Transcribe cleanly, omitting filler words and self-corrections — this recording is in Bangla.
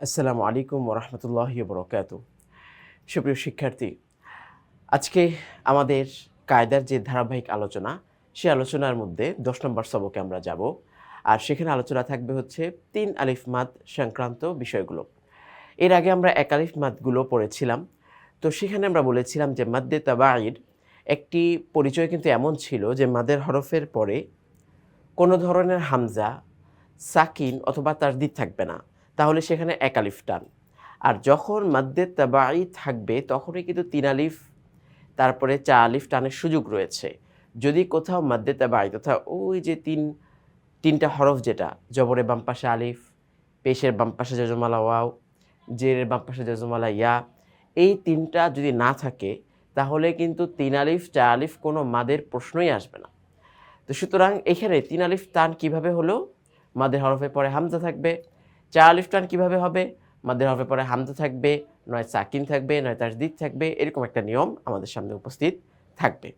আসসালামু আলাইকুম ওরহমতুল্লাহি বরকাতুহু। সুপ্রিয় শিক্ষার্থী, আজকে আমাদের কায়দার যে ধারাবাহিক আলোচনা, সেই আলোচনার মধ্যে ১০ নম্বর সবকে আমরা যাব। আর সেখানে আলোচনা থাকবে হচ্ছে ৩ আলিফ মাদ সংক্রান্ত বিষয়গুলো। এর আগে আমরা ১ আলিফ মাদগুলো পড়েছিলাম। তো সেখানে আমরা বলেছিলাম যে মাদ্দে তাবাঈদ একটি পরিচয় কিন্তু এমন ছিল যে মাদের হরফের পরে কোনো ধরনের হামজা, সাকিন অথবা তাসদিদ থাকবে না। তাহলে সেখানে ১ আলিফ টান। আর যখন মাদ্দে তাবাঈ থাকবে তখনই কিন্তু ৩ আলিফ তারপরে ৪ আলিফ টানের সুযোগ রয়েছে। যদি কোথাও মাদ্দে তাবাঈ তথা ওই যে ৩টা হরফ যেটা জবরের বাম পাশে আলিফ, পেশের বাম পাশে জজমালা ওয়াও, জেরের বাম পাশে জজমালা ইয়া, এই ৩টা যদি না থাকে তাহলে কিন্তু ৩ আলিফ ৪ আলিফ কোনো মাদের প্রশ্নই আসবে না। তো সুতরাং এখানে ৩ আলিফ টান কিভাবে হলো? মাদের হরফের পরে হামজা থাকবে। ৪ আলিফ টান কিভাবে হবে? মাদের হরফের পরে হামজা থাকবে, নয় সাকিন থাকবে, নয় তাসদিদ থাকবে। এরকম একটা নিয়ম আমাদের সামনে উপস্থিত থাকবে।